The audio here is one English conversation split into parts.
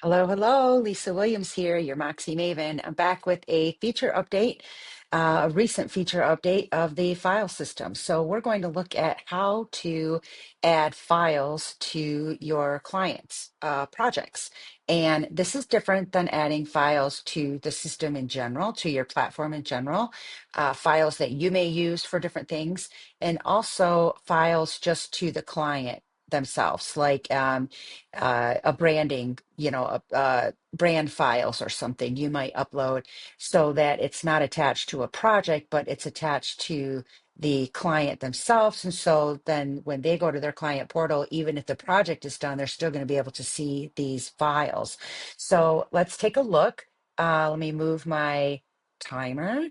Hello, hello. Lisa Williams here, your Moxie Maven. I'm back with a feature update, a recent feature update of the file system. So we're going to look at how to add files to your clients' projects. And this is different than adding files to the system in general, to your platform in general, files that you may use for different things, and also files just to the client themselves, like a branding, brand files or something you might upload so that it's not attached to a project, but it's attached to the client themselves. And so then when they go to their client portal, even if the project is done, they're still going to be able to see these files. So let's take a look. Let me move my timer.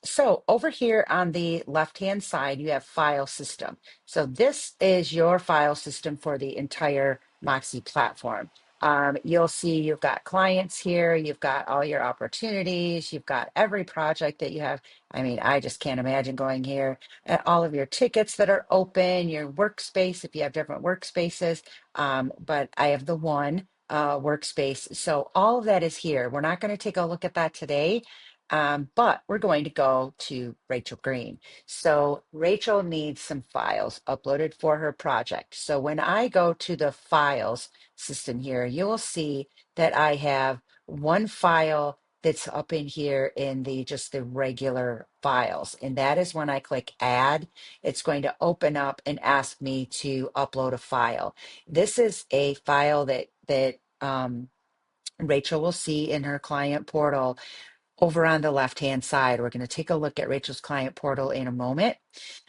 So over here on the left-hand side, you have file system. So this is your file system for the entire Moxie platform. You'll see you've got clients here, you've got all your opportunities, you've got every project that you have. I mean, I just can't imagine going here. All of your tickets that are open, your workspace, if you have different workspaces. But I have the one workspace. So all of that is here. We're not going to take a look at that today. But we're going to go to Rachel Green. So Rachel needs some files uploaded for her project. So when I go to the files system here, you will see that I have one file that's up in here in the just the regular files. And that is when I click add, it's going to open up and ask me to upload a file. This is a file that Rachel will see in her client portal over on the left-hand side. We're going to take a look at Rachel's client portal in a moment.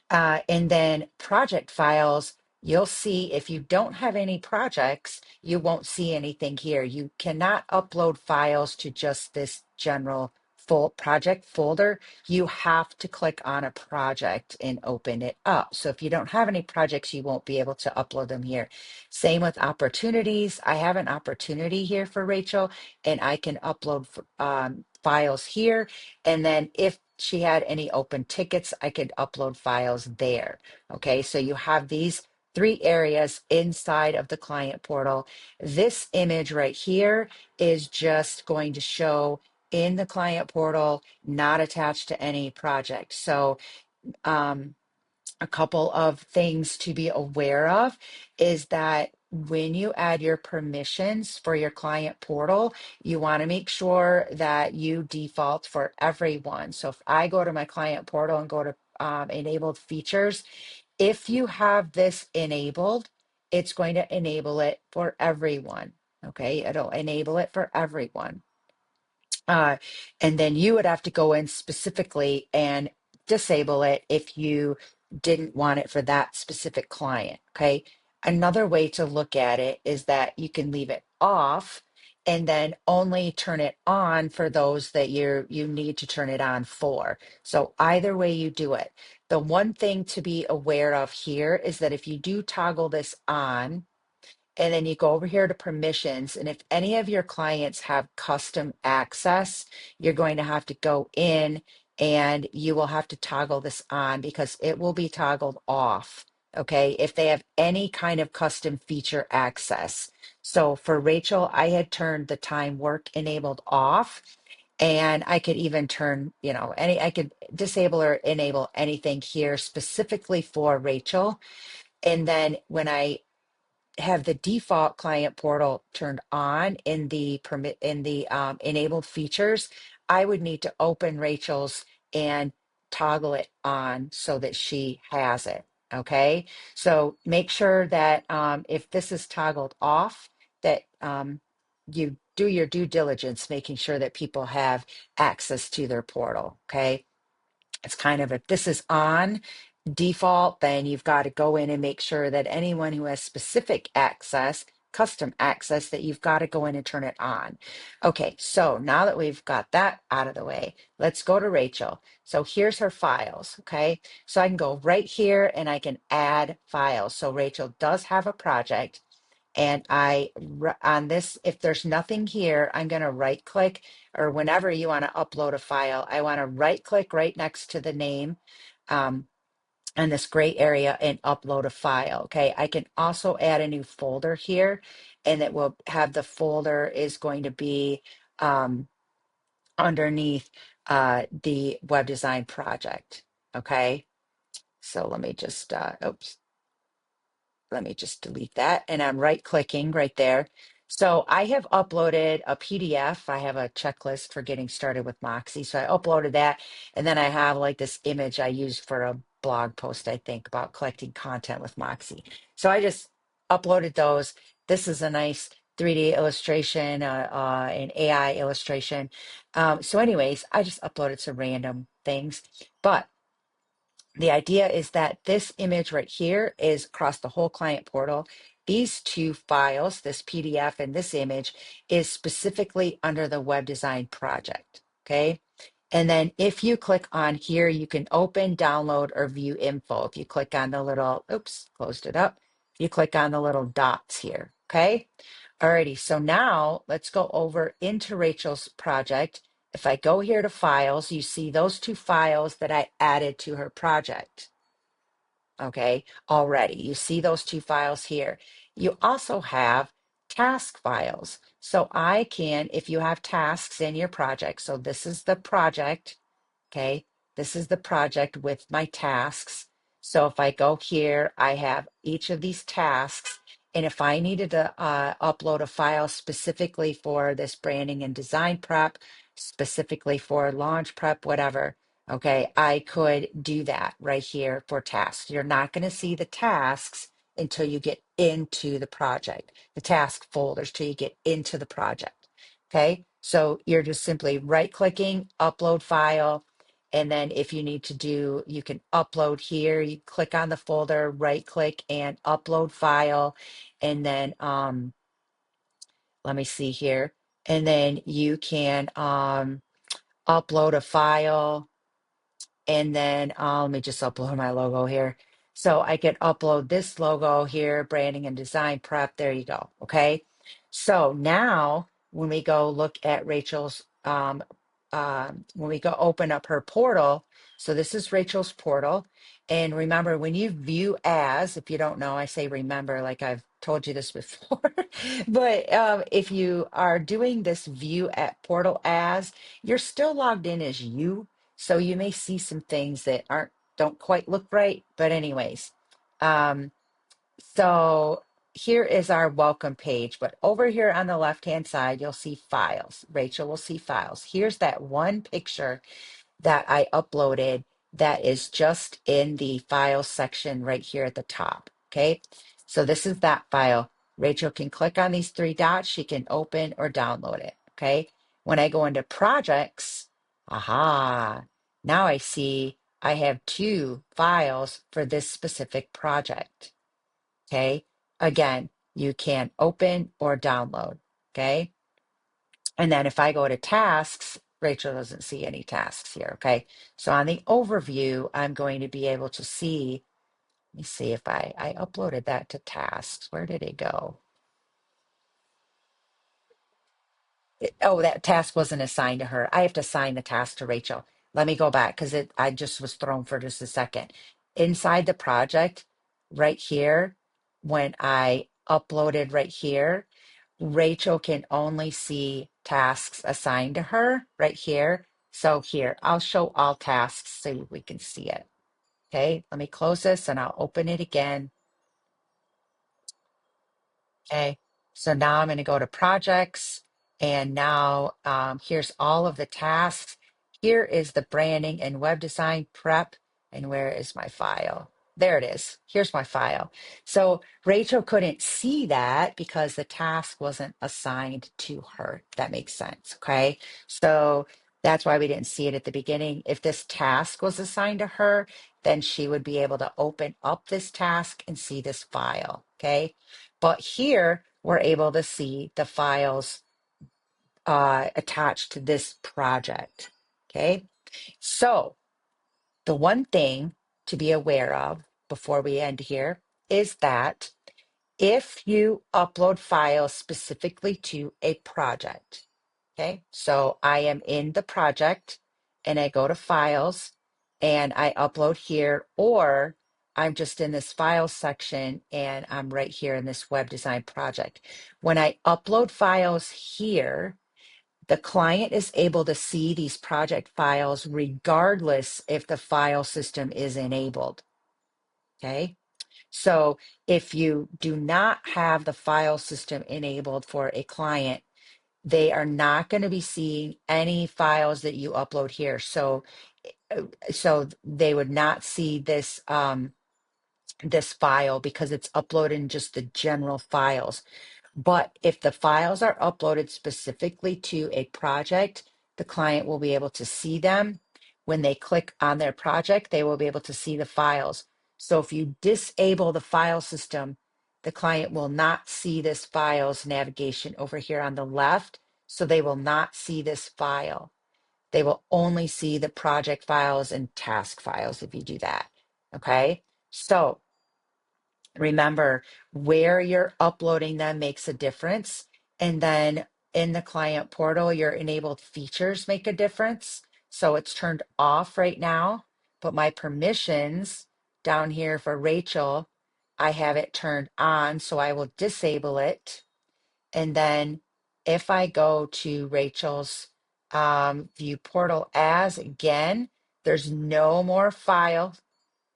And then project files, you'll see if you don't have any projects, you won't see anything here. You cannot upload files to just this general full project folder. You have to click on a project and open it up. So if you don't have any projects, you won't be able to upload them here. Same with opportunities. I have an opportunity here for Rachel, and I can upload files here. And then if she had any open tickets, I could upload files there. Okay, so you have these three areas inside of the client portal. This image right here is just going to show in the client portal, not attached to any project. So, um, a couple of things to be aware of is that when you add your permissions for your client portal, you want to make sure that you default for everyone. So if I go to my client portal and go to enabled features, if you have this enabled, it's going to enable it for everyone. Okay, it'll enable it for everyone. Uh, and then you would have to go in specifically and disable it if you didn't want it for that specific client. Okay. Another way to look at it is that you can leave it off and then only turn it on for those that you need to turn it on for. So either way you do it. The one thing to be aware of here is that if you do toggle this on, and then you go over here to permissions. And if any of your clients have custom access, you're going to have to go in and you will have to toggle this on because it will be toggled off. Okay. If they have any kind of custom feature access. So for Rachel, I had turned the time work enabled off. And I could even turn, I could disable or enable anything here specifically for Rachel. And then when I have the default client portal turned on in the permit in the enabled features, I would need to open Rachel's and toggle it on so that she has it. Okay, so make sure that if this is toggled off, that you do your due diligence, making sure that people have access to their portal. Okay, it's kind of if this is on default, then you've got to go in and make sure that anyone who has specific access, custom access, that you've got to go in and turn it on. Okay, so now that we've got that out of the way, let's go to Rachel. So here's her files, okay? So I can go right here and I can add files. So Rachel does have a project. And on this, if there's nothing here, I'm going to right click, or whenever you want to upload a file, I want to right click right next to the name. Um, in this gray area and upload a file. Okay, I can also add a new folder here, and it will have the folder is going to be underneath the web design project. Okay, so let me just oops, let me just delete that. And I'm right clicking right there. So I have uploaded a PDF. I have a checklist for getting started with Moxie. So I uploaded that. And then I have like this image I used for a blog post, I think, about collecting content with Moxie. So I just uploaded those. This is a nice 3D illustration, an AI illustration. So anyways, I just uploaded some random things. But the idea is that this image right here is across the whole client portal. These two files, this PDF and this image, is specifically under the web design project. Okay. And then if you click on here, you can open, download, or view info. If you click on the little, oops, closed it up. If you click on the little dots here. Okay. Alrighty. So now let's go over into Rachel's project. If I go here to files, you see those two files that I added to her project. Okay, already. You see those two files here. You also have task files. So I can, if you have tasks in your project, so this is the project, okay, this is the project with my tasks. So if I go here, I have each of these tasks. And if I needed to upload a file specifically for this branding and design prep, specifically for launch prep, whatever, okay, I could do that right here for tasks. You're not going to see the tasks until you get into the project, the task folders till you get into the project. Okay, so you're just simply right clicking, upload file. And then if you need to do, you can upload here, you click on the folder, right click and upload file. And then let me see here. And then you can upload a file, and then let me just upload my logo here. So I can upload this logo here, branding and design prep. There you go. Okay. So now when we go look at Rachel's, when we go open up her portal, so this is Rachel's portal. And remember, when you view as, if you don't know, I say remember, like I've told you this before, but if you are doing this view at portal as, you're still logged in as you, so you may see some things that don't quite look right, but anyways. Um, so here is our welcome page, but over here on the left-hand side, you'll see files. Rachel will see files. Here's that one picture that I uploaded that is just in the file section right here at the top. Okay, so this is that file. Rachel can click on these three dots. She can open or download it. Okay, when I go into projects, aha, now I see I have two files for this specific project. Okay, again, you can open or download. Okay, and then if I go to tasks, Rachel doesn't see any tasks here. Okay. So on the overview, I'm going to be able to see, let me see if I uploaded that to tasks. Where did it go? Oh, that task wasn't assigned to her. I have to assign the task to Rachel. Let me go back because I just was thrown for just a second. Inside the project, right here, when I uploaded right here, Rachel can only see tasks assigned to her right here. So here, I'll show all tasks so we can see it. Okay, let me close this and I'll open it again. Okay, so now I'm going to go to projects, and now here's all of the tasks. Here is the branding and web design prep, and where is my file? There it is. Here's my file. So Rachel couldn't see that because the task wasn't assigned to her. That makes sense. Okay, so that's why we didn't see it at the beginning. If this task was assigned to her, then she would be able to open up this task and see this file. Okay. But here we're able to see the files attached to this project. Okay. So the one thing to be aware of before we end here is that if you upload files specifically to a project, okay, so I am in the project and I go to files and I upload here, or I'm just in this file section and I'm right here in this web design project. When I upload files here, the client is able to see these project files regardless if the file system is enabled. Okay. So if you do not have the file system enabled for a client, they are not going to be seeing any files that you upload here. So they would not see this file because it's uploaded in just the general files. But if the files are uploaded specifically to a project, the client will be able to see them. When they click on their project, they will be able to see the files. So if you disable the file system, the client will not see this files navigation over here on the left. So they will not see this file. They will only see the project files and task files if you do that. Okay. So remember, where you're uploading them makes a difference. And then in the client portal, your enabled features make a difference. So it's turned off right now, but my permissions down here for Rachel, I have it turned on. So I will disable it. And then if I go to Rachel's view portal as again, there's no more file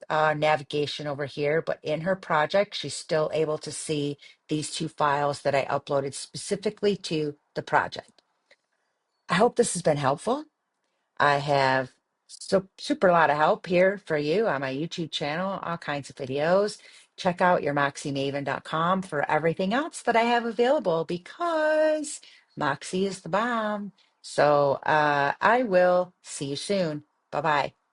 navigation over here, but in her project, she's still able to see these two files that I uploaded specifically to the project. I hope this has been helpful. I have super lot of help here for you on my YouTube channel, all kinds of videos. Check out your moxiemaven.com for everything else that I have available because Moxie is the bomb. So I will see you soon. Bye bye.